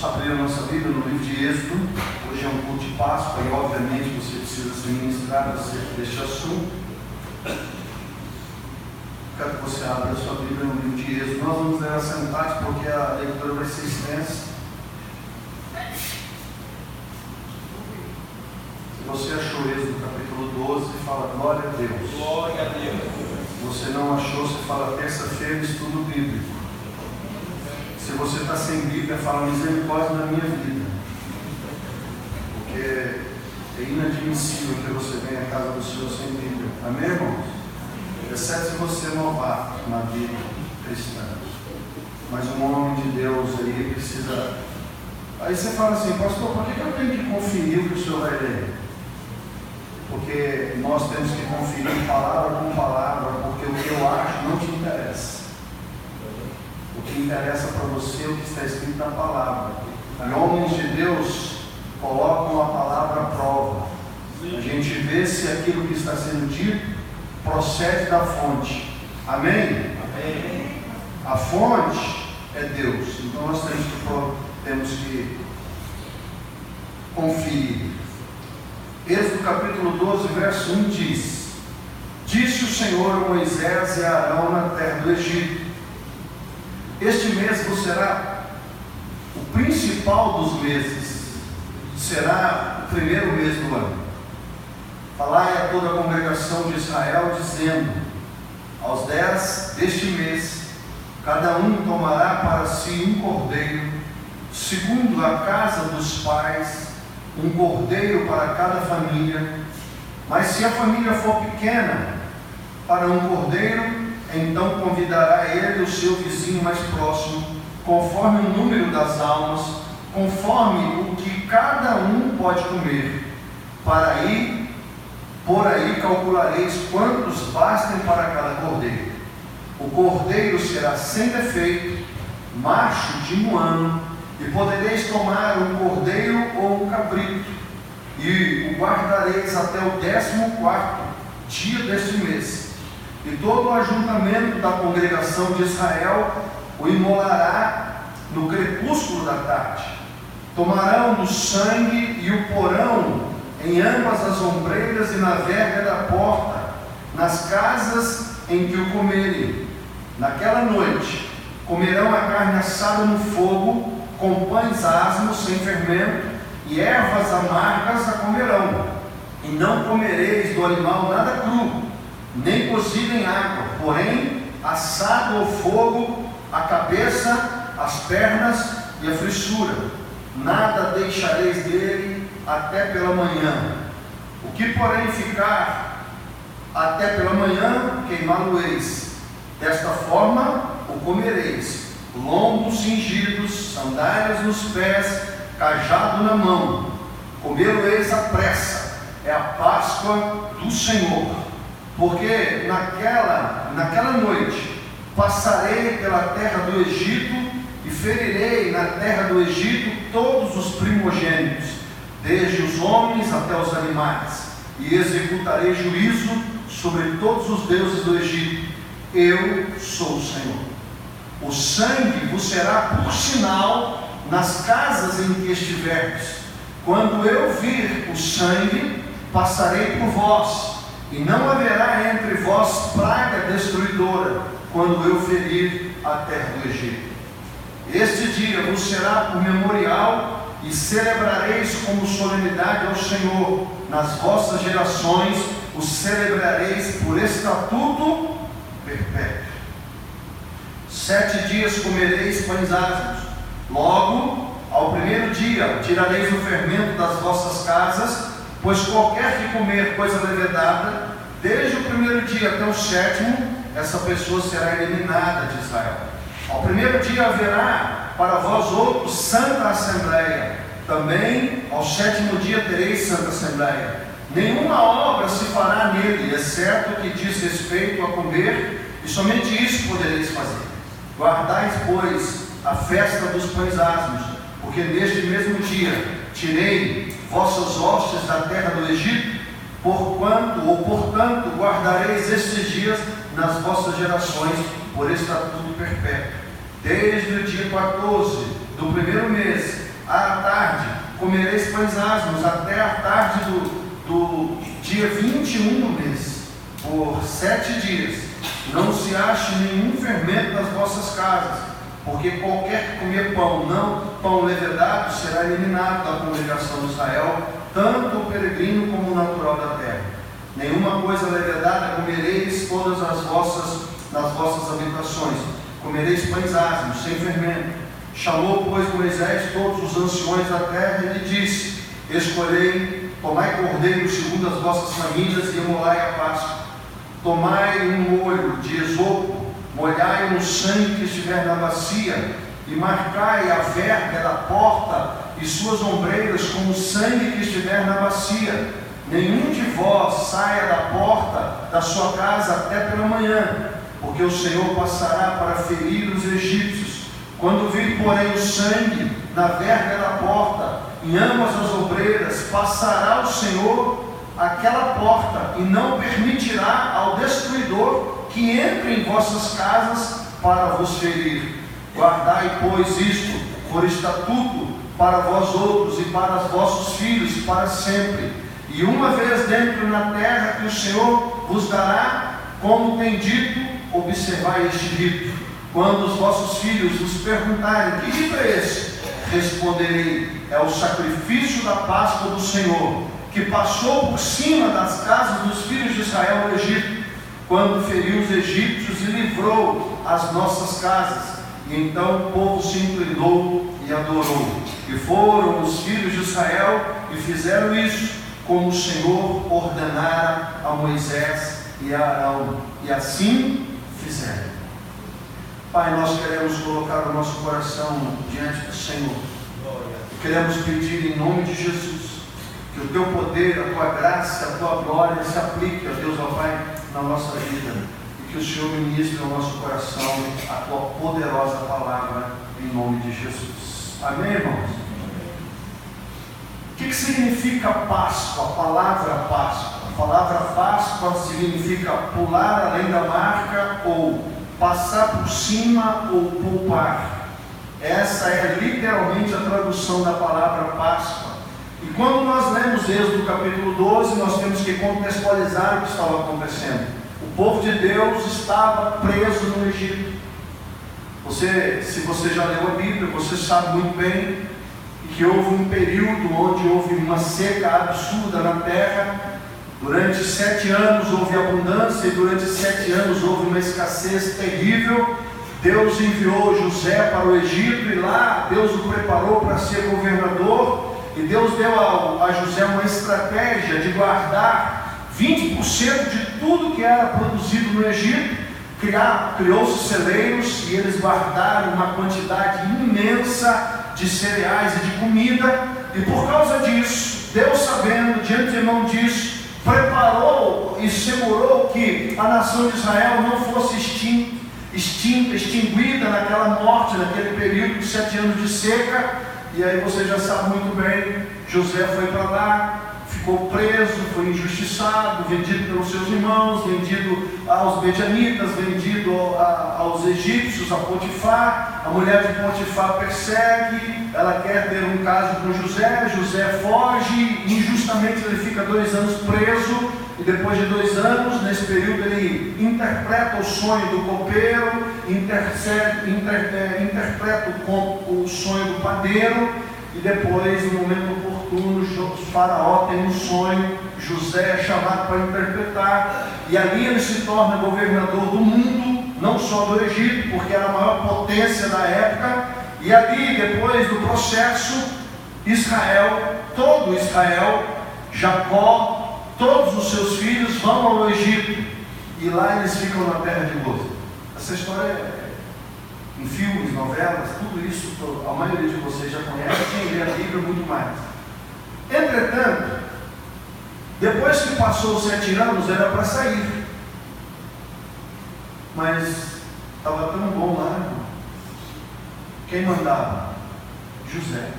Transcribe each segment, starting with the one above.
abrir a nossa Bíblia no livro de Êxodo. Hoje é um culto de Páscoa e obviamente você precisa ser ministrado acerca deste assunto. Quero que você abra a sua Bíblia no livro de Êxodo. Nós vamos ler assentados porque a leitura vai ser extensa. Se você achou Êxodo capítulo 12, fala glória a Deus. Glória a Deus. Se você não achou, você fala terça-feira, estudo bíblico. Se você está sem Bíblia, fala misericórdia na minha vida. Porque é inadmissível que você venha à casa do Senhor sem Bíblia. Amém, irmãos? Exceto se você é novato na vida cristã. Mas um homem de Deus aí precisa... Aí você fala assim, pastor, por que eu tenho que conferir o que o Senhor vai ler? Porque nós temos que conferir palavra com palavra, porque o que eu acho não te interessa. O que interessa para você é o que está escrito na palavra. E homens de Deus colocam a palavra à prova. A gente vê se aquilo que está sendo dito procede da fonte. Amém? Amém. A fonte é Deus. Então nós temos que conferir. Êxodo capítulo 12, verso 1 diz: Disse o Senhor a Moisés e a Arão na terra do Egito: Este mês vos será o principal dos meses, será o primeiro mês do ano. Falai a toda a congregação de Israel, dizendo: Aos 10 deste mês, cada um tomará para si um cordeiro, segundo a casa dos pais, um cordeiro para cada família. Mas se a família for pequena, para um cordeiro, então convidará ele o seu vizinho mais próximo, conforme o número das almas, conforme o que cada um pode comer. Por aí calculareis quantos bastem para cada cordeiro. O cordeiro será sem defeito, macho de um ano, e podereis tomar um cordeiro ou um cabrito, e o guardareis até o 14º dia deste mês. E todo o ajuntamento da congregação de Israel o imolará no crepúsculo da tarde. Tomarão do sangue e o porão em ambas as ombreiras e na verga da porta, nas casas em que o comerem. Naquela noite comerão a carne assada no fogo, com pães asmos sem fermento, e ervas amargas a comerão. E não comereis do animal nada cru, nem cozido em água, porém assado ao fogo, a cabeça, as pernas e a frissura. Nada deixareis dele até pela manhã. O que porém ficar até pela manhã, queimá-lo-eis. Desta forma o comereis: lombos cingidos, sandálias nos pés, cajado na mão. Comê-lo-eis à pressa, é a Páscoa do Senhor. Porque naquela noite passarei pela terra do Egito e ferirei na terra do Egito todos os primogênitos, desde os homens até os animais, e executarei juízo sobre todos os deuses do Egito. Eu sou o Senhor. O sangue vos será por sinal nas casas em que estiverdes. Quando eu vir o sangue, passarei por vós, e não haverá entre vós praga destruidora, quando eu ferir a terra do Egito. Este dia vos será por memorial, e celebrareis como solenidade ao Senhor. Nas vossas gerações o celebrareis por estatuto perpétuo. 7 dias comereis pães asmos. Logo, ao primeiro dia, tirareis o fermento das vossas casas, pois qualquer que comer coisa levedada, desde o primeiro dia até o 7º, essa pessoa será eliminada de Israel. Ao primeiro dia haverá para vós outros santa assembleia. Também ao 7º dia tereis santa assembleia. Nenhuma obra se fará nele, exceto o que diz respeito a comer, e somente isso podereis fazer. Guardais, pois, a festa dos pães asmos, porque neste mesmo dia tirei vossas hostes da terra do Egito, portanto guardareis estes dias nas vossas gerações por estatuto perpétuo. Desde o dia 14 do primeiro mês comereis pães asmos até a tarde do dia 21 do mês, por 7 dias. Não se ache nenhum fermento nas vossas casas, porque qualquer que comer pão levedado será eliminado da congregação de Israel, tanto o peregrino como o natural da terra. Nenhuma coisa levedada comereis todas nas vossas habitações. Comereis pães asmos, sem fermento. Chamou, pois, Moisés todos os anciões da terra e lhe disse: escolhei, tomai cordeiro segundo as vossas famílias e emolai a Páscoa. Tomai um molho de esopo, molhai no sangue que estiver na bacia, e marcai a verga da porta e suas ombreiras com o sangue que estiver na bacia. Nenhum de vós saia da porta da sua casa até pela manhã, porque o Senhor passará para ferir os egípcios. Quando vir, porém, o sangue na verga da porta, em ambas as ombreiras, passará o Senhor aquela porta, e não permitirá ao destruidor que entre em vossas casas para vos ferir. Guardai, pois, isto por estatuto para vós outros e para os vossos filhos para sempre. E uma vez dentro na terra que o Senhor vos dará, como tem dito, observai este rito. Quando os vossos filhos vos perguntarem: que rito é esse? Responderei: é o sacrifício da Páscoa do Senhor, que passou por cima das casas dos filhos de Israel no Egito, quando feriu os egípcios e livrou as nossas casas. E então o povo se inclinou e adorou. E foram os filhos de Israel e fizeram isso, como o Senhor ordenara a Moisés e a Arão, e assim fizeram. Pai, nós queremos colocar o nosso coração diante do Senhor. Queremos pedir em nome de Jesus que o Teu poder, a Tua graça, a Tua glória se aplique, ó Deus, ó Pai, na nossa vida, e que o Senhor ministre ao nosso coração a Tua poderosa palavra, em nome de Jesus. Amém, irmãos? O que significa Páscoa? A palavra Páscoa. A palavra Páscoa significa pular além da marca, ou passar por cima, ou poupar. Essa é literalmente a tradução da palavra Páscoa. E quando nós lemos Êxodo capítulo 12, nós temos que contextualizar o que estava acontecendo. O povo de Deus estava preso no Egito. Se você já leu a Bíblia, você sabe muito bem que houve um período onde houve uma seca absurda na terra. Durante 7 anos houve abundância, e durante 7 anos houve uma escassez terrível. Deus enviou José para o Egito, e lá Deus o preparou para ser governador. E Deus deu a José uma estratégia de guardar 20% de tudo que era produzido no Egito. Criou-se celeiros, e eles guardaram uma quantidade imensa de cereais e de comida. E por causa disso, Deus, sabendo de antemão disso, preparou e segurou que a nação de Israel não fosse extinguida naquela morte, naquele período de 7 anos de seca. E aí você já sabe muito bem, José foi para lá, ficou preso, foi injustiçado, vendido pelos seus irmãos, vendido aos medianitas, vendido aos egípcios, a Potifar. A mulher de Potifar persegue, ela quer ter um caso com José, José foge, injustamente ele fica 2 anos preso, e depois de 2 anos, nesse período, ele interpreta o sonho do copeiro, interpreta o sonho do padeiro, e depois, no momento oportuno, o faraó tem um sonho, José é chamado para interpretar, e ali ele se torna governador do mundo, não só do Egito, porque era a maior potência da época. E ali, depois do processo, Israel, todo Israel, Jacó, todos os seus filhos vão ao Egito, e lá eles ficam na terra de gozo. Essa história em filmes, novelas, tudo isso, a maioria de vocês já conhece, quem lê a Bíblia muito mais. Entretanto, depois que passou os 7 anos, era para sair, mas estava tão bom lá, irmão. Quem mandava? José.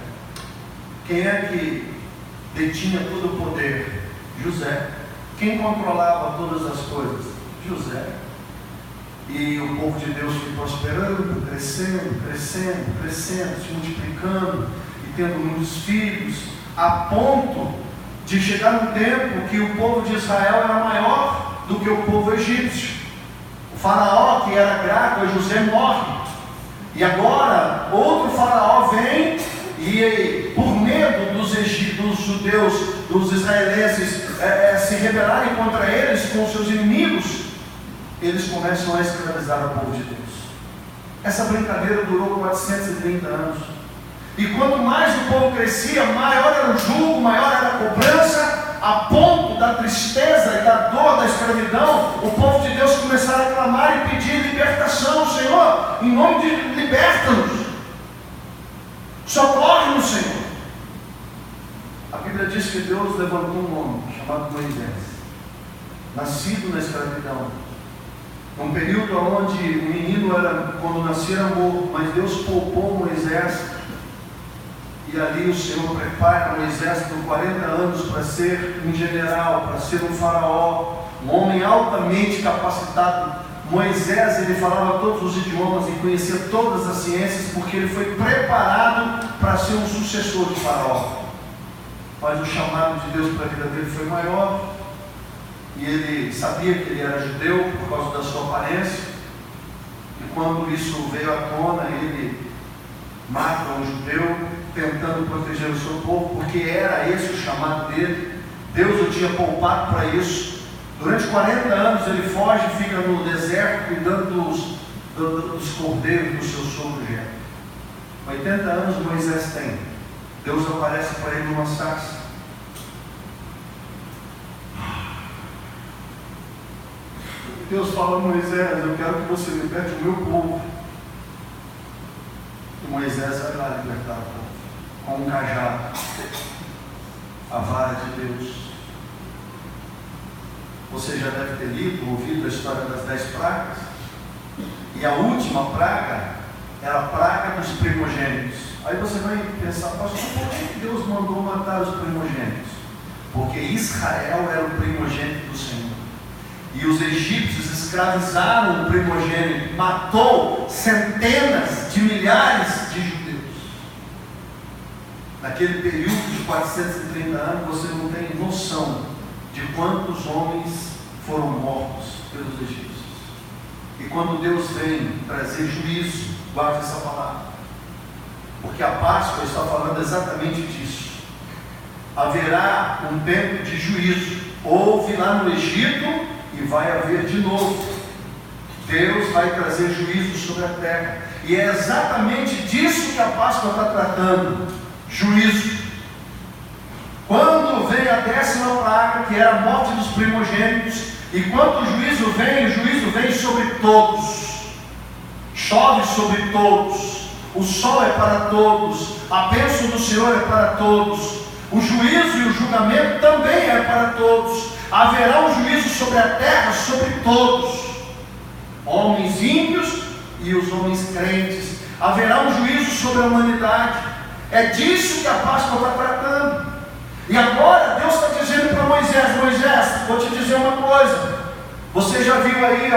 Quem é que detinha todo o poder? José. Quem controlava todas as coisas? José. E o povo de Deus foi prosperando, crescendo, se multiplicando, e tendo muitos filhos, a ponto de chegar um tempo que o povo de Israel era maior do que o povo egípcio. O faraó, que era grato a José, morre. E agora, outro faraó vem e, por medo dos judeus, dos israelenses, se rebelarem contra eles com seus inimigos, eles começam a escravizar o povo de Deus. Essa brincadeira durou 430 anos. E quanto mais o povo crescia, maior era o jugo, maior era a cobrança, a ponto da tristeza e da dor da escravidão, o povo de Deus começaram a clamar e pedir libertação. Senhor, em nome de liberta-nos, socorre-nos, Senhor. A Bíblia diz que Deus levantou um homem chamado Moisés, nascido na escravidão, um período onde o menino era, quando nascia, era morto, mas Deus poupou Moisés. E ali o Senhor prepara um exército por 40 anos para ser um general, para ser um faraó, um homem altamente capacitado. Moisés, ele falava todos os idiomas e conhecia todas as ciências, porque ele foi preparado para ser um sucessor de faraó. Mas o chamado de Deus para a vida dele foi maior, e ele sabia que ele era judeu por causa da sua aparência, e quando isso veio à tona, ele mata um judeu, tentando proteger o seu povo, porque era esse o chamado dele. Deus o tinha poupado para isso. Durante 40 anos ele foge e fica no deserto cuidando dos cordeiros do seu sogro Jetro. 80 anos Moisés tem. Deus aparece para ele numa sarça. Deus fala a Moisés: eu quero que você liberte o meu povo. E Moisés vai lá libertar o povo com um cajado, a vara de Deus. Você já deve ter lido, ouvido a história das 10 pragas. E a última praga era a praga dos primogênitos. Aí você vai pensar: pastor, por que Deus mandou matar os primogênitos? Porque Israel era o primogênito do Senhor. E os egípcios escravizaram o primogênito, matou centenas de milhares de judeus. Naquele período de 430 anos, você não tem noção de quantos homens foram mortos pelos egípcios. E quando Deus vem trazer juízo, guarde essa palavra, porque a Páscoa está falando exatamente disso. Haverá um tempo de juízo. Houve lá no Egito e vai haver de novo. Deus vai trazer juízo sobre a terra. E é exatamente disso que a Páscoa está tratando. Juízo. Quando vem a 10ª praga, que era a morte dos primogênitos, e quando o juízo vem sobre todos. Chove sobre todos. O sol é para todos. A bênção do Senhor é para todos. O juízo e o julgamento também é para todos. Haverá um juízo sobre a terra, sobre todos, homens ímpios e os homens crentes. Haverá um juízo sobre a humanidade. É disso que a Páscoa está tratando. E agora Deus está dizendo para Moisés: Moisés, vou te dizer uma coisa. Você já viu aí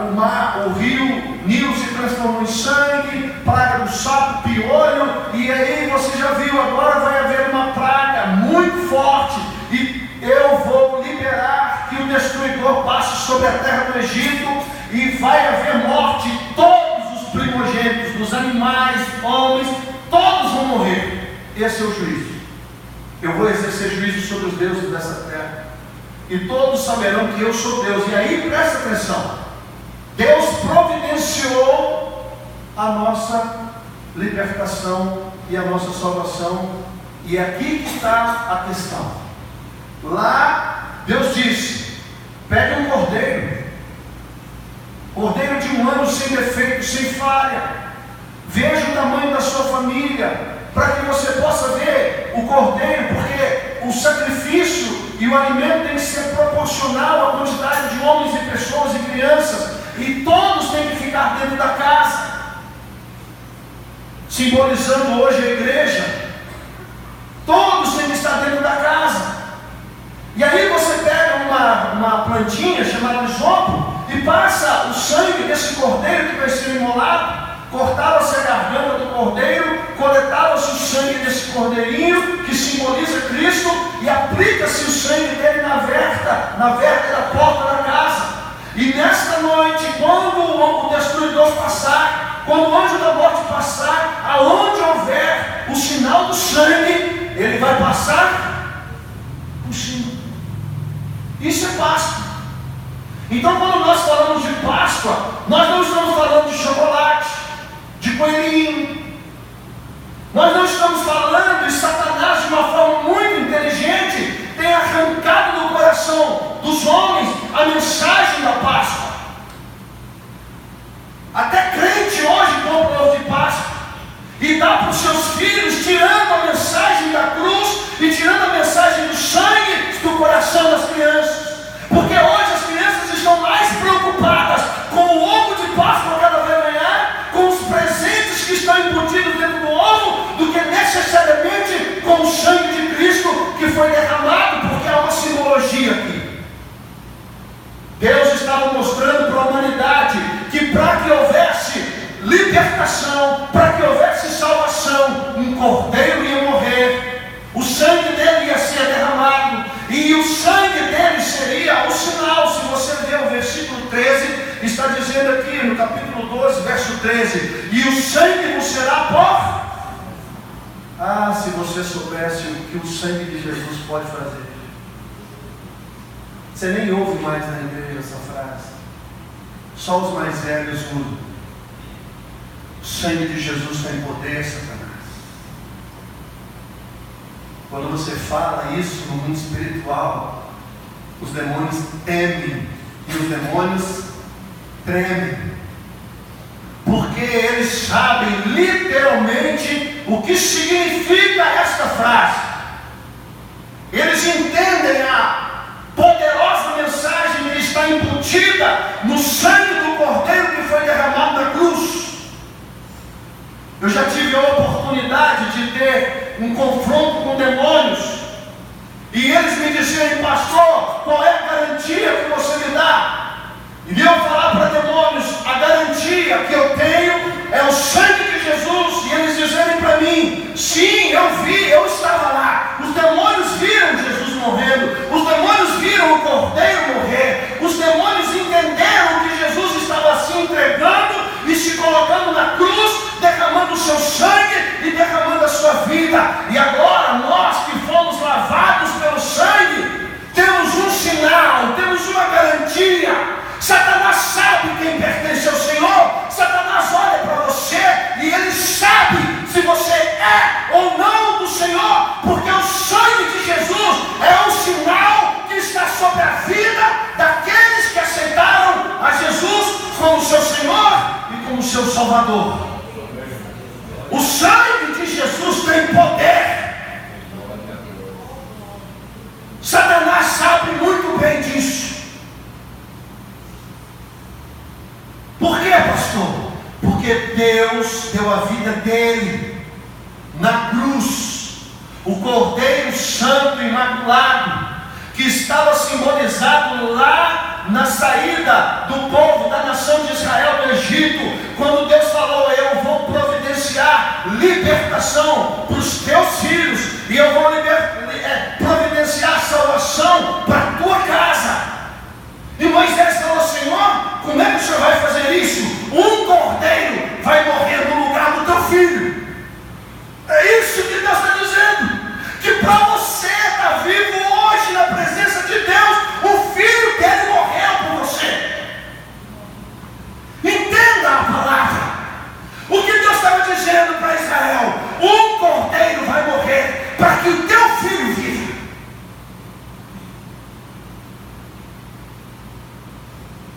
o mar, o rio Nilo se transformou em sangue, praga do sapo, piolho, e aí você já viu, agora vai haver uma praga muito forte, e eu vou liberar que o destruidor passe sobre a terra do Egito, e vai haver morte. Todos os primogênitos dos animais, homens, todos vão morrer. Esse é o juízo. Eu vou exercer juízo sobre os deuses dessa terra, e todos saberão que eu sou Deus. E aí presta atenção, Deus providenciou a nossa libertação e a nossa salvação. E é aqui que está a questão. Lá Deus disse: pegue um cordeiro de 1 ano, sem defeito, sem falha. Veja o tamanho da sua família, para que você possa ver o cordeiro, porque o sacrifício e o alimento tem que ser proporcional à quantidade de homens e pessoas e crianças, e todos têm que ficar dentro da casa, simbolizando hoje a igreja. Todos têm que estar dentro da casa. E aí você pega uma plantinha chamada isopo e passa o sangue desse cordeiro que vai ser imolado, cortava-se a garganta do cordeiro, coletava-se o sangue desse cordeirinho que simboliza Cristo e aplica-se o sangue dele na verga da porta da casa. E nesta noite, quando o destruidor passar, quando o anjo da morte passar, aonde houver o sinal do sangue, ele vai passar por cima. Isso é Páscoa. Então, quando nós falamos de Páscoa, nós não estamos falando de chocolate, de coelhinho. Nós não estamos falando, e Satanás, de uma forma muito inteligente, tem arrancado do coração dos homens a mensagem da Páscoa. Até crente hoje compra ovo de Páscoa e dá para os seus filhos, tirando a mensagem da cruz e tirando a mensagem do sangue do coração das crianças. Porque hoje as crianças estão mais preocupadas com o ovo de Páscoa que ela vai ganhar, com os presentes que estão embutidos dentro do ovo, do que necessariamente com o sangue de Cristo que foi derramado, porque há uma simbologia aqui. Deus estava mostrando para a humanidade que para que houvesse libertação, para que houvesse salvação, um cordeiro ia morrer, o sangue dele ia ser derramado, e o sangue dele seria o sinal. Se você ver o versículo 13, está dizendo aqui no capítulo 12, verso 13: e o sangue não será por... Ah, se você soubesse o que o sangue de Jesus pode fazer. Você nem ouve mais na igreja essa frase. Só os mais velhos mudam. O sangue de Jesus tem poder, Satanás. Quando você fala isso no mundo espiritual, os demônios temem e os demônios tremem, porque eles sabem literalmente o que significa esta frase. Eles entendem a poderosa mensagem que está embutida no sangue do Cordeiro que foi derramado na cruz. Eu já tive a oportunidade de ter um confronto com demônios, e eles me diziam: pastor, qual é a garantia que você me dá? E eu falar para demônios: a garantia que eu tenho é o sangue de Jesus. E eles dizerem para mim: sim, eu vi, eu estava lá. Os demônios viram Jesus morrendo, os demônios viram o Cordeiro morrer, os demônios entenderam que Jesus estava se entregando e se colocando na cruz, derramando o seu sangue e derramando a sua vida. E agora nós que fomos lavados pelo sangue, temos um sinal, temos uma garantia. Satanás sabe quem pertence ao Senhor. Satanás olha para você e ele sabe se você é ou não do Senhor, porque o sangue de Jesus é um sinal que está sobre a vida daqueles que aceitaram a Jesus como seu Senhor e como seu Salvador. O sangue de Jesus tem poder. Satanás sabe muito bem disso. Por quê, pastor? Porque Deus deu a vida dele na cruz, o Cordeiro Santo Imaculado, que estava simbolizado lá na saída do povo da nação de Israel do Egito, quando Deus falou: eu vou providenciar libertação para os teus filhos, e eu vou providenciar salvação para a tua casa. E Moisés falou: Senhor, como é que o Senhor vai fazer isso? Um cordeiro vai morrer no lugar do teu filho. É isso que Deus está dizendo. Que para você estar vivo hoje na presença de Deus, o filho dele morreu por você. Entenda a palavra. O que Deus estava dizendo para Israel: um cordeiro vai morrer para que o teu filho viva.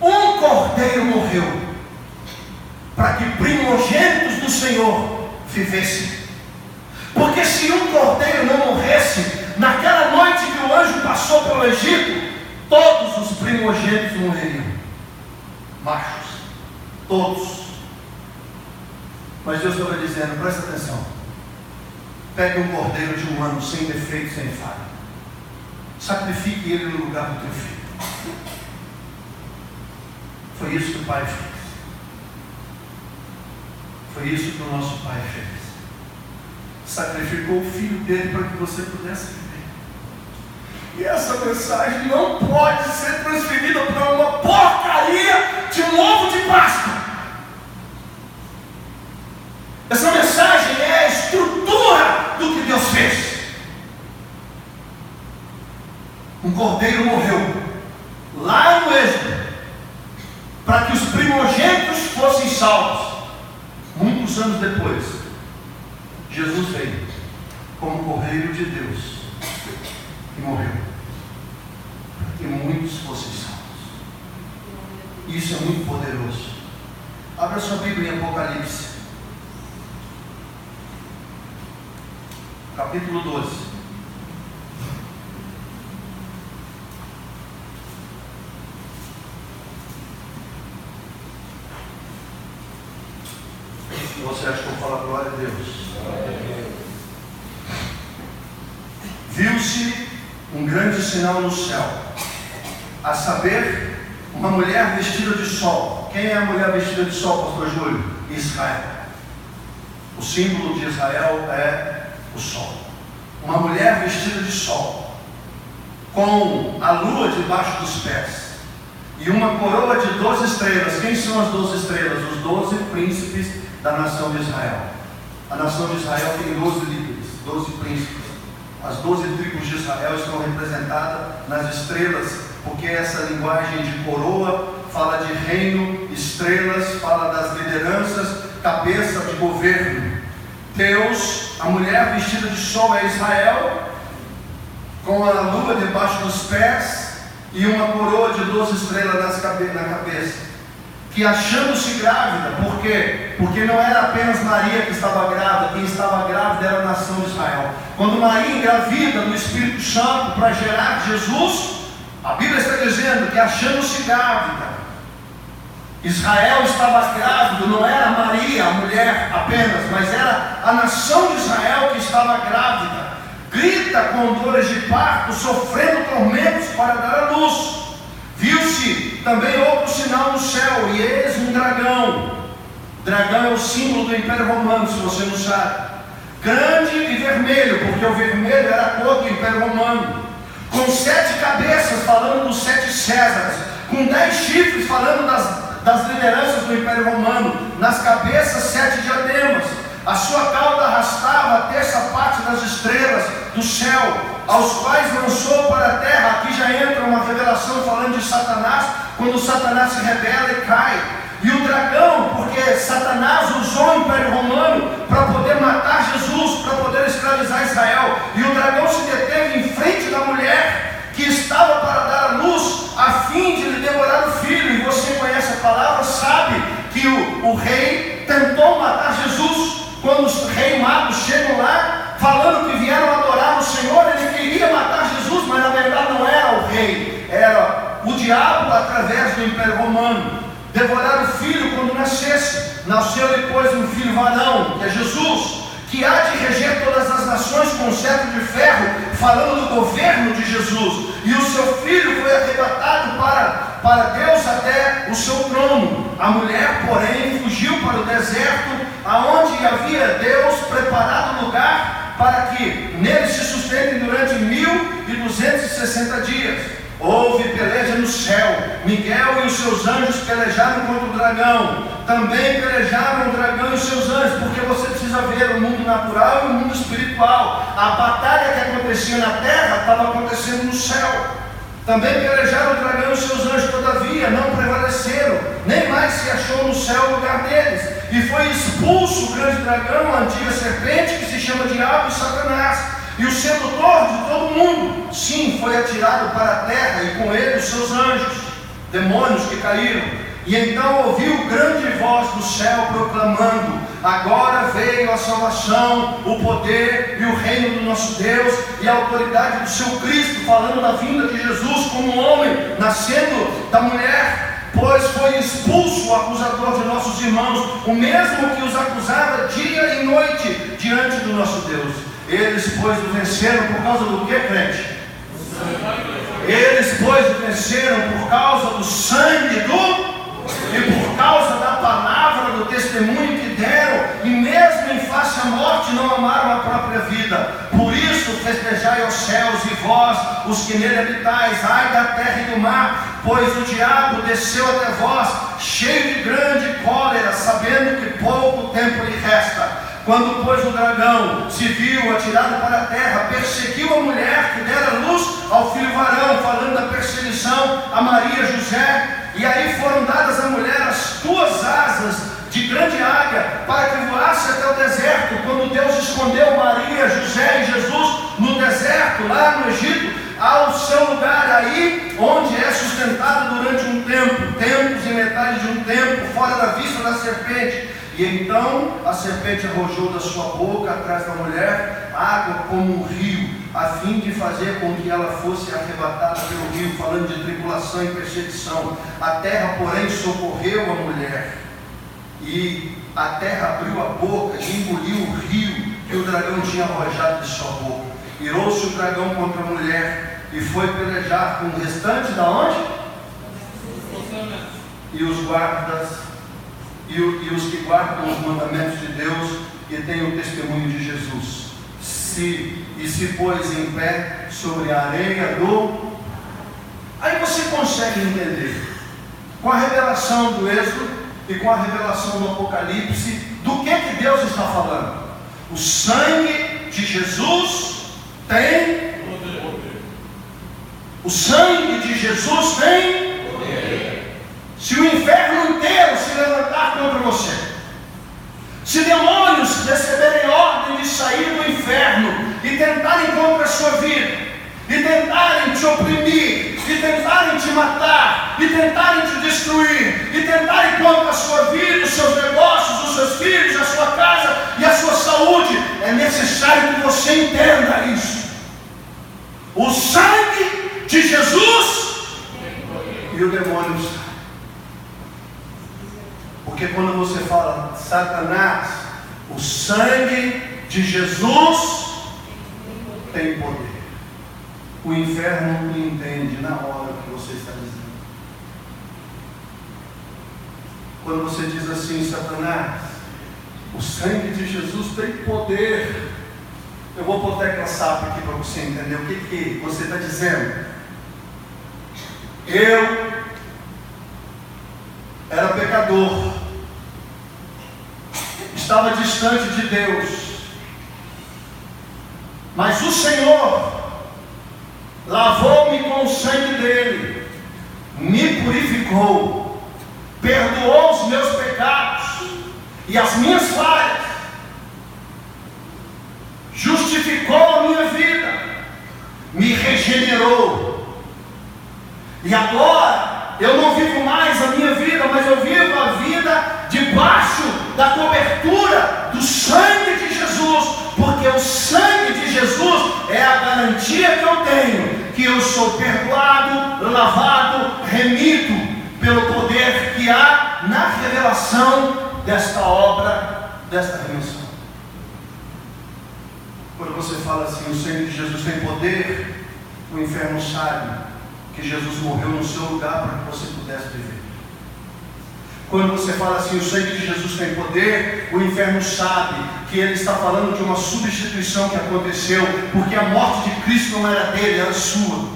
Um cordeiro morreu para que primogênitos do Senhor vivessem. Porque se um cordeiro não morresse, naquela noite que o anjo passou pelo Egito, todos os primogênitos morreriam, machos, todos. Mas Deus estava dizendo: presta atenção, pegue um cordeiro de um ano, sem defeito, sem falha, sacrifique ele no lugar do teu filho. Foi isso que o Pai fez. Foi isso que o nosso Pai fez. sacrificou o filho dele para que você pudesse viver. E essa mensagem não pode ser transferida para uma porcaria de um ovo de Páscoa. Essa mensagem é a estrutura do que Deus fez. Um cordeiro morreu lá no Êxodo para que os primogênitos fossem salvos. Muitos anos depois, Jesus veio como cordeiro de Deus e morreu para que muitos fossem salvos. Isso é muito poderoso. Abra sua Bíblia em Apocalipse, capítulo 12. Você acha que eu vou falar glória a Deus? Viu-se um grande sinal no céu, a saber, uma mulher vestida de sol. Quem é a mulher vestida de sol, pastor Júlio? Israel. O símbolo de Israel é o sol. Uma mulher vestida de sol, com a lua debaixo dos pés, e uma coroa de 12 estrelas. Quem são as 12 estrelas? Os 12 príncipes da nação de Israel. A nação de Israel tem 12 líderes, 12 príncipes. As 12 tribos de Israel estão representadas nas estrelas, porque essa linguagem de coroa fala de reino, estrelas fala das lideranças, cabeça de governo. Deus, a mulher vestida de sol é Israel, com a lua debaixo dos pés e uma coroa de 12 estrelas na cabeça. Que achando-se grávida, por quê? Porque não era apenas Maria que estava grávida, quem estava grávida era a nação de Israel. Quando Maria engravida do Espírito Santo para gerar Jesus, a Bíblia está dizendo que achando-se grávida, Israel estava grávido, não era Maria, a mulher apenas, mas era a nação de Israel que estava grávida. Grita com dores de parto, sofrendo tormentos para dar à luz. Viu-se também outro sinal no céu, e eis um dragão. Dragão é o símbolo do Império Romano, se você não sabe. Grande e vermelho, porque o vermelho era a cor do Império Romano. Com 7 cabeças, falando dos 7 Césares. Com 10 chifres, falando das lideranças do Império Romano. Nas cabeças, 7 diademas. A sua cauda arrastava a terça parte das estrelas do céu, aos quais lançou para a terra. Aqui já entra uma revelação falando de Satanás, quando Satanás se rebela e cai. E o dragão, porque Satanás usou o Império Romano para poder matar Jesus, para poder escravizar Israel. E o dragão se deteve em frente da mulher que estava para dar à luz, a fim de lhe devorar o filho. E você conhece a palavra, sabe que o rei tentou matar Jesus. Quando os reis magos chegam lá, falando que vieram adorar o Senhor, ele queria matar Jesus, mas na verdade não era o rei, era o diabo através do Império Romano. Devorar o filho quando nascesse. Nasceu-lhe, pois, um filho varão, que é Jesus, que há de reger todas as nações com cetro de ferro, falando do governo de Jesus. E o seu filho foi arrebatado para Deus até o seu trono. A mulher, porém, fugiu para o deserto, aonde havia Deus preparado lugar para que nele se sustentem durante 1260 dias. Houve peleja no céu. Miguel e os seus anjos pelejaram contra o dragão. Também pelejaram o dragão e os seus anjos, porque você precisa ver o mundo natural e o mundo espiritual. A batalha que acontecia na terra estava acontecendo no céu. Também pelejaram o dragão e os seus anjos, todavia não prevaleceram, nem mais se achou no céu o lugar deles. E foi expulso o grande dragão, a antiga serpente, que se chama Diabo e Satanás, e o sedutor de todo mundo. Sim, foi atirado para a terra, e com ele os seus anjos, demônios que caíram. E então ouviu grande voz do céu proclamando: agora veio a salvação, o poder e o reino do nosso Deus e a autoridade do seu Cristo, falando da vinda de Jesus como homem, nascendo da mulher, pois foi expulso o acusador de nossos irmãos, o mesmo que os acusava dia e noite diante do nosso Deus. Eles, pois, o venceram por causa do que, crente? Eles, pois, o venceram por causa do sangue e por causa da palavra do testemunho que deram, e mesmo em face a morte, não amaram a própria vida. Por isso festejai aos céus e vós, os que nele habitais, ai da terra e do mar, pois o diabo desceu até vós, cheio de grande cólera, sabendo que pouco tempo lhe resta. Quando, pois, o dragão se viu atirado para a terra, perseguiu a mulher que dera luz ao filho varão, falando da perseguição a Maria e José. E aí foram dadas à mulher as 2 asas de grande águia, para que voasse até o deserto. Quando Deus escondeu Maria, José e Jesus no deserto, lá no Egito, ao seu lugar aí, onde é sustentado durante um tempo, tempos e metade de um tempo, fora da vista da serpente. E então a serpente arrojou da sua boca atrás da mulher água como um rio, a fim de fazer com que ela fosse arrebatada pelo rio, falando de tribulação e perseguição. A terra, porém, socorreu a mulher, e a terra abriu a boca e engoliu o rio que o dragão tinha arrojado de sua boca. Irou-se o dragão contra a mulher e foi pelejar com o restante da onde? E os guardas e os que guardam os mandamentos de Deus e têm o testemunho de Jesus. Se pôs em pé sobre a areia do... Aí você consegue entender, com a revelação do Êxodo e com a revelação do Apocalipse, do que Deus está falando. O sangue de Jesus tem poder. O sangue de Jesus tem poder. Se o inferno inteiro se levantar contra você, se demônios receberem ordem de sair do inferno e tentarem contra a sua vida, e tentarem te oprimir, e tentarem te matar, e tentarem te destruir, e tentarem contra a sua vida, os seus negócios, os seus filhos, a sua casa e a sua saúde, é necessário que você entenda isso. O sangue de Jesus e o demônio sai. Porque quando você fala Satanás, o sangue de Jesus tem poder. O inferno não entende na hora que você está dizendo. Quando você diz assim, Satanás, o sangue de Jesus tem poder. Eu vou botar aquela sapa aqui para você entender o que você está dizendo. Eu era pecador, estava distante de Deus, mas o Senhor lavou-me com o sangue dele, me purificou, perdoou os meus pecados e as minhas falhas, justificou a minha vida, me regenerou, e agora eu não vivo mais a minha vida, mas eu vivo a vida debaixo da cobertura do sangue de Jesus, porque o sangue de Jesus é a garantia que eu tenho, que eu sou perdoado, lavado, remido, pelo poder que há na revelação desta obra, desta remissão. Quando você fala assim, o sangue de Jesus tem poder, o inferno sabe que Jesus morreu no seu lugar para que você pudesse viver. Quando você fala assim, o sangue de Jesus tem poder, o inferno sabe que ele está falando de uma substituição que aconteceu, porque a morte de Cristo não era dele, era sua.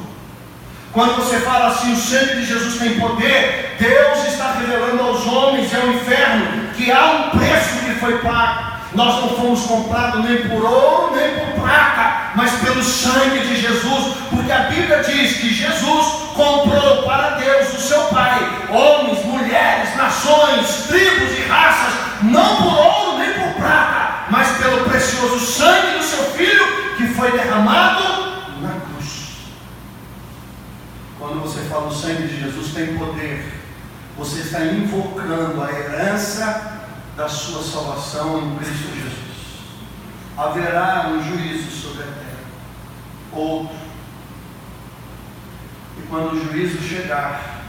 Quando você fala assim, o sangue de Jesus tem poder, Deus está revelando aos homens e ao inferno que há um preço que foi pago. Nós não fomos comprados nem por ouro, nem por prata, mas pelo sangue de Jesus, porque a Bíblia diz que Jesus comprou para Deus, o seu Pai, homens, mulheres, nações, tribos e raças, não por ouro nem por prata, mas pelo precioso sangue do seu Filho, que foi derramado na cruz. Quando você fala o sangue de Jesus tem poder, você está invocando a herança da sua salvação em Cristo Jesus. Haverá um juízo sobre a terra, outro, e quando o juízo chegar,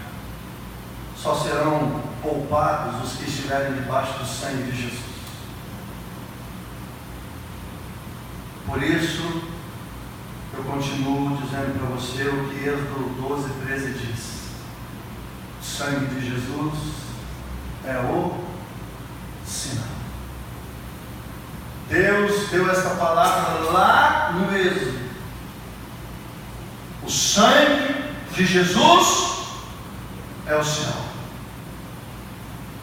só serão poupados os que estiverem debaixo do sangue de Jesus. Por isso, eu continuo dizendo para você o que Êxodo 12:13 diz: o sangue de Jesus é o sinal. Deus deu esta palavra lá no Êxodo. O sangue de Jesus é o sinal.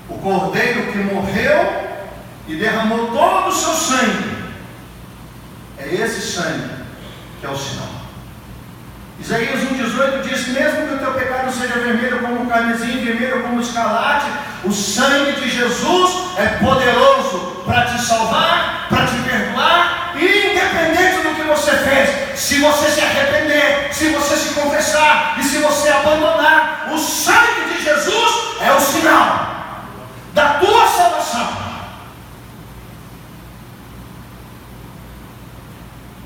O cordeiro que morreu e derramou todo o seu sangue, é esse sangue que é o sinal. Isaías 1,18 diz: mesmo que o teu pecado seja vermelho como o carmesim, vermelho como o escarlate, o sangue de Jesus é poderoso para te salvar, para te perdoar, e independente do que você fez, se você se arrepender, se você se confessar e se você abandonar, o sangue de Jesus é o sinal da tua salvação.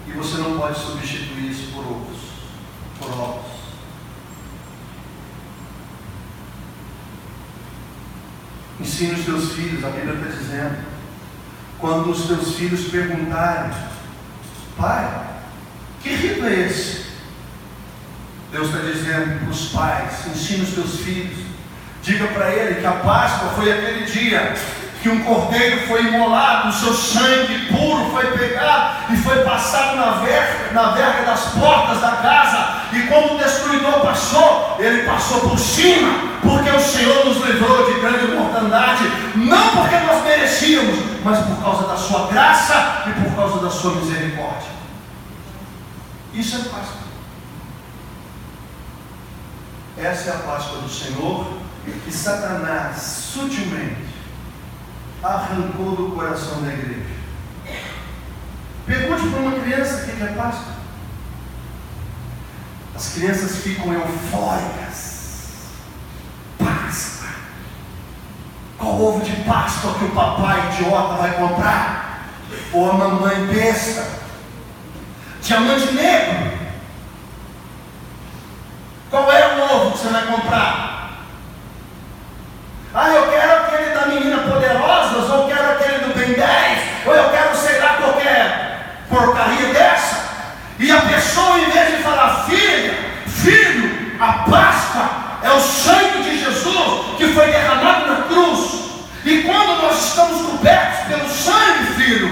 E você não pode substituir isso por outros, por ovos. Ensine os teus filhos, a Bíblia está dizendo, quando os teus filhos perguntarem: pai, que rito é esse? Deus está dizendo para os pais: ensine os teus filhos, diga para ele que a Páscoa foi aquele dia que um cordeiro foi imolado, o seu sangue puro foi pegado e foi passado na verga das portas da casa, e quando o destruidor passou, ele passou por cima, porque o Senhor nos livrou de grande mortandade, não porque nós merecíamos, mas por causa da sua graça e por causa da sua misericórdia. Isso é Páscoa. Essa é a Páscoa do Senhor, que Satanás sutilmente arrancou do coração da igreja. Pergunte para uma criança o que é Páscoa. As crianças ficam eufóricas. Páscoa. Qual ovo de Páscoa que o papai idiota vai comprar? Ou a mamãe besta? Diamante negro. Qual é o ovo que você vai comprar? Ah, eu quero aquele da menina poderosa, ou eu quero aquele do Ben 10, ou eu quero, sei lá, qualquer porcaria dessa. E a pessoa, em vez de falar: filho, a Páscoa é o sangue de Jesus que foi derramado na cruz. E quando nós estamos cobertos pelo sangue, filho,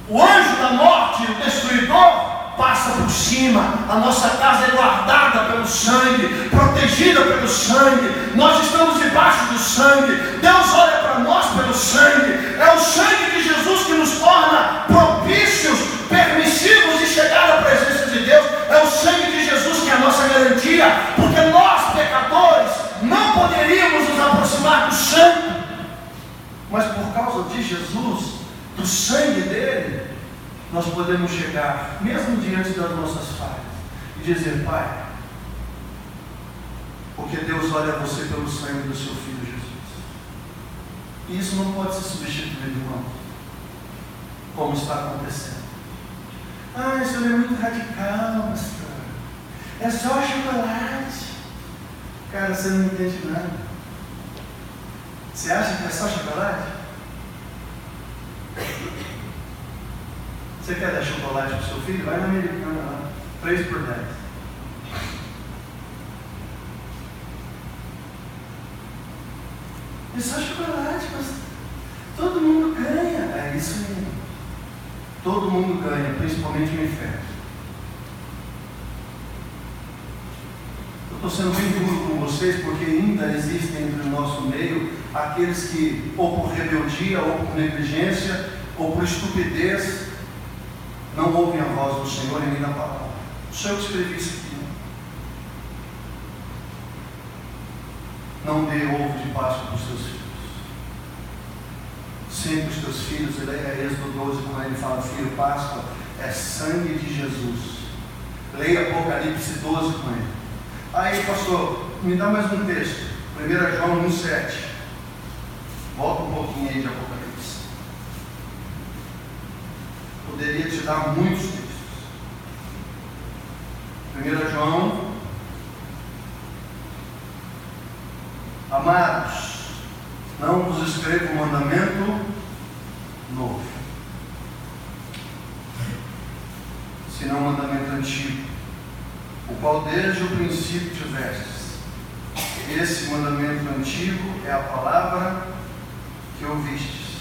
o anjo da morte, o destruidor, passa por cima. A nossa casa é guardada pelo sangue, protegida pelo sangue. Nós estamos debaixo do sangue. Deus olha para nós pelo sangue. É o sangue de Jesus que nos torna propícios, permissivos de chegar à presença de Deus. É o sangue de Jesus que é a nossa garantia, porque nós, pecadores, não poderíamos nos aproximar do sangue, mas por causa de Jesus, do sangue dele, nós podemos chegar, mesmo diante das nossas falhas, e dizer: pai, porque Deus olha você pelo sangue do seu Filho Jesus. E isso não pode ser substituído, irmão, como está acontecendo. Ah, isso é muito radical, pastor. É só chocolate. Cara, você não entende nada. Você acha que é só chocolate? Você quer dar chocolate para o seu filho? Vai na Americana lá, 3 por 10. É só chocolate, mas todo mundo ganha. É isso mesmo. Todo mundo ganha, principalmente no inferno. Eu estou sendo bem duro com vocês, porque ainda existem entre o nosso meio aqueles que, ou por rebeldia, ou por negligência, ou por estupidez, não ouvem a voz do Senhor e nem da palavra. Só eu que escrevi isso aqui. Não dê ovo de Páscoa para os teus filhos. Sempre os teus filhos, ele é Êxodo 12, quando ele fala: filho, Páscoa é sangue de Jesus. Leia Apocalipse 12 com ele. Aí, pastor, me dá mais um texto. 1 João 1,7. Volta um pouquinho aí de Apocalipse. Poderia te dar muitos textos. 1 João. Amados, não vos escrevo um mandamento novo, senão um mandamento antigo, o qual desde o princípio tivestes. Esse mandamento antigo é a palavra que ouvistes.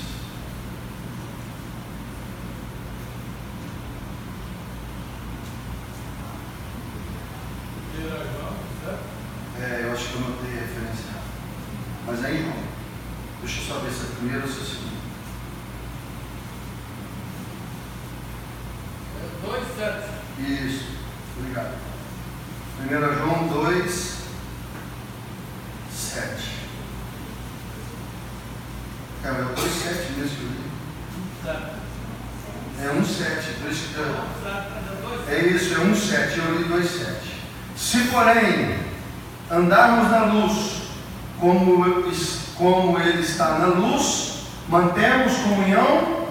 Mas aí, João, deixa eu só ver se é o primeiro ou se é o segundo. 2:7. Isso, obrigado. 1 João 2, 7. Cara, é o 2,7 mesmo que eu li. É 1,7, por isso que é isso, é 1,7, eu li 2,7. Se porém andarmos na luz, como Ele está na luz, mantemos comunhão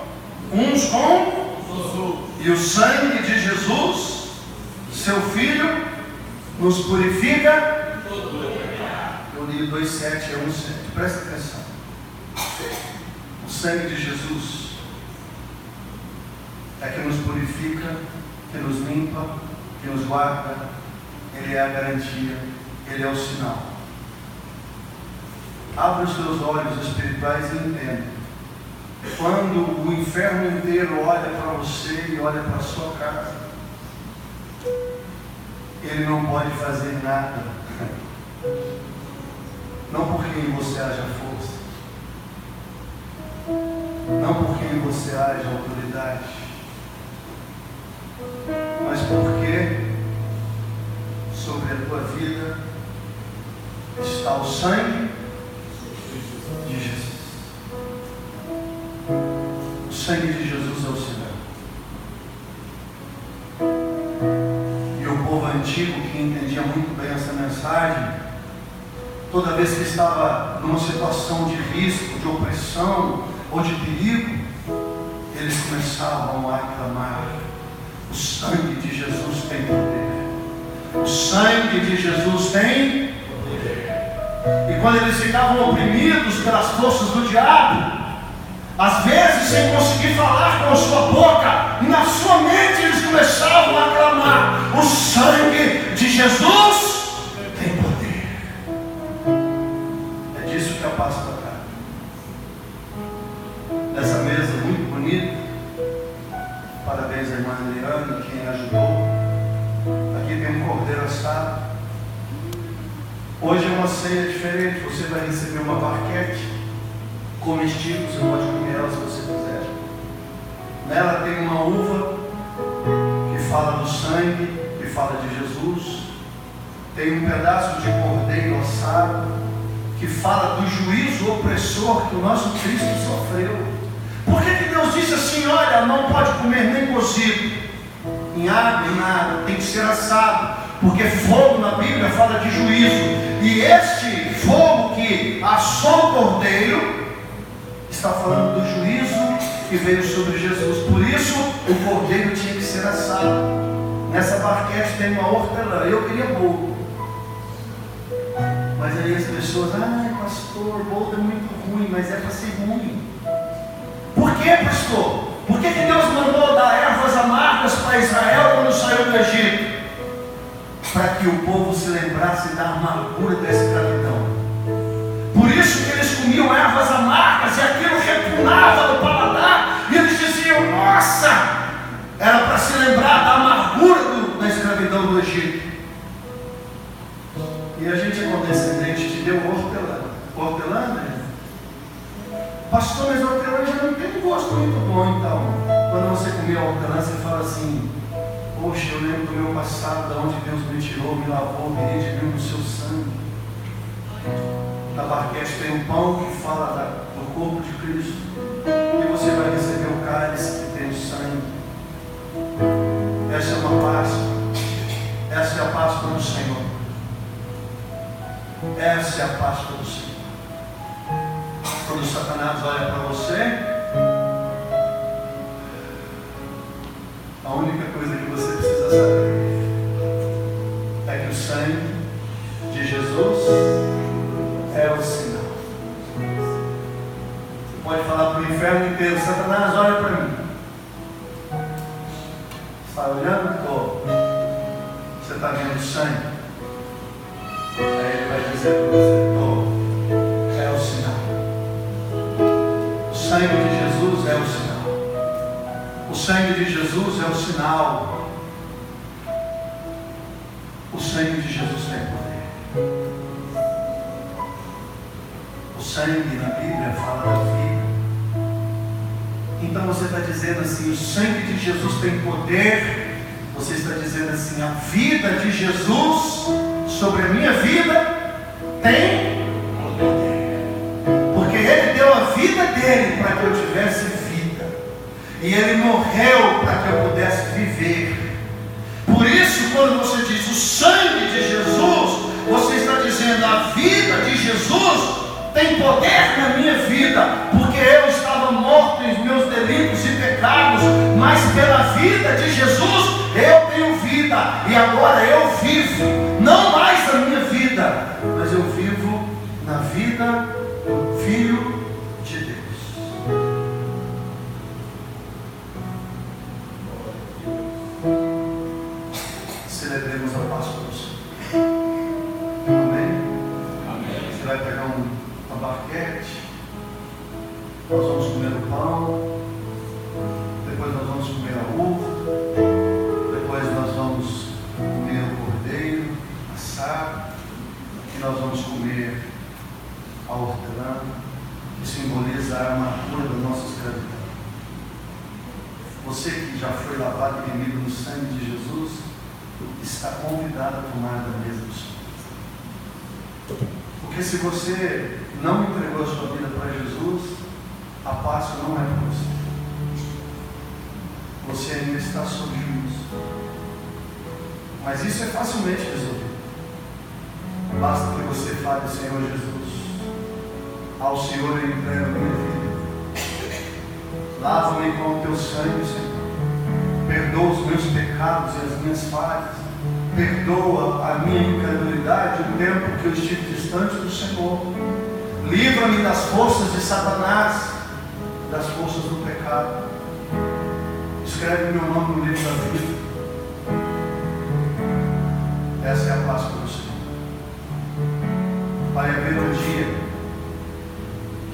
uns com os outros. E o sangue de Jesus, seu Filho, nos purifica. Eu li 2,7, é 1,7. Presta atenção. O sangue de Jesus é que nos purifica, que nos limpa, que nos guarda. Ele é a garantia, Ele é o sinal. Abra os teus olhos espirituais e entenda. Quando o inferno inteiro olha para você e olha para a sua casa, ele não pode fazer nada. Não porque em você haja força, não porque em você haja autoridade, mas porque sobre a tua vida está o sangue de Jesus. O sangue de Jesus é o sinal. E o povo antigo, que entendia muito bem essa mensagem, toda vez que estava numa situação de risco, de opressão ou de perigo, eles começavam a clamar: o sangue de Jesus tem poder. O sangue de Jesus tem poder. E quando eles ficavam oprimidos pelas forças do diabo, às vezes sem conseguir falar com a sua boca, na sua mente eles começavam a clamar: o sangue de Jesus tem poder. É disso que a Páscoa trata. Nessa mesa muito bonita, parabéns à irmã Eliane, quem ajudou. Aqui tem um cordeiro assado. Hoje é uma ceia diferente. Você vai receber uma barquete comestível, você pode comer ela se você quiser. Nela tem uma uva que fala do sangue, que fala de Jesus. Tem um pedaço de cordeiro assado que fala do juízo opressor que o nosso Cristo sofreu. Por que Deus disse assim: olha, não pode comer nem cozido, em água, em nada, tem que ser assado? Porque fogo na Bíblia fala de juízo. E este fogo que assou o cordeiro está falando do juízo que veio sobre Jesus. Por isso o cordeiro tinha que ser assado. Nessa barquete tem uma hortelã. Eu queria bolo, mas aí as pessoas: ai pastor, bolo é muito ruim. Mas é para ser ruim. Por que, pastor? Por que Deus mandou dar ervas amargas para Israel quando saiu do Egito? Para que o povo se lembrasse da amargura da escravidão. Por isso que eles comiam ervas amargas e aquilo repugnava no paladar, e eles diziam: nossa, era para se lembrar da amargura da escravidão do Egito. E a gente é condescendente, te deu hortelã. Hortelã, né? Pastor, mas a hortelã já não tem um gosto muito bom. Então, quando você come a hortelã, você fala assim: poxa, eu lembro do meu passado, de onde Deus me tirou, me lavou, me redimiu no seu sangue. Na barquete tem um pão que fala do corpo de Cristo, e você vai receber o cálice que tem o sangue. Essa é uma Páscoa. Essa é a Páscoa do Senhor. Essa é a Páscoa do Senhor. Quando Satanás olha para você, a única coisa que você precisa saber é que o sangue de Jesus é o sinal. Você pode falar para o inferno inteiro: Satanás, olha para mim. Está olhando? Estou. Você está vendo o sangue? Aí ele vai dizer para você: estou. É o sinal. O sangue de Jesus é o sinal. O sangue de Jesus é o sinal. O sangue de Jesus tem poder. O sangue na Bíblia fala da vida. Então você está dizendo assim, o sangue de Jesus tem poder. Você está dizendo assim, a vida de Jesus sobre a minha vida tem poder. Porque Ele deu a vida dele para que eu tivesse vida. E Ele morreu para que eu pudesse viver. Por isso, quando você diz o sangue de Jesus, você está dizendo a vida de Jesus tem poder na minha vida, porque eu estava morto em meus delitos e pecados, mas pela vida de Jesus eu tenho vida, e agora eu vivo, não mais a minha vida, mas eu vivo na vida do Filho de Deus. Celebremos a Páscoa do Senhor. Amém? Amém. Você vai pegar uma barquete, nós vamos comer o pão, depois nós vamos comer a uva, depois nós vamos comer o cordeiro assado, e nós vamos comer a hortelã, que simboliza a armadura da nossa escravidão. Você que já foi lavado e remido no sangue de Jesus, está convidado a tomar da mesa do Senhor. Porque se você não entregou a sua vida para Jesus, a Páscoa não é para você. Você ainda está sob juízo. Mas isso é facilmente resolvido. Basta que você fale, Senhor Jesus, ao Senhor eu entrego a minha vida. Lava-me com o teu sangue, Senhor. Perdoa os meus pecados e as minhas falhas. Perdoa a minha incredulidade, o tempo que eu estive distante do Senhor. Livra-me das forças de Satanás, das forças do pecado. Escreve meu nome no livro da vida. Essa é a Páscoa do Senhor. Vai haver um dia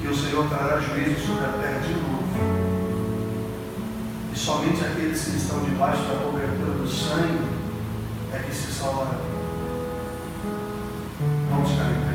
que o Senhor trará juízo sobre a terra de novo. E somente aqueles que estão debaixo da cobertura do sangue é que se salvarão. Vamos ficar em pé.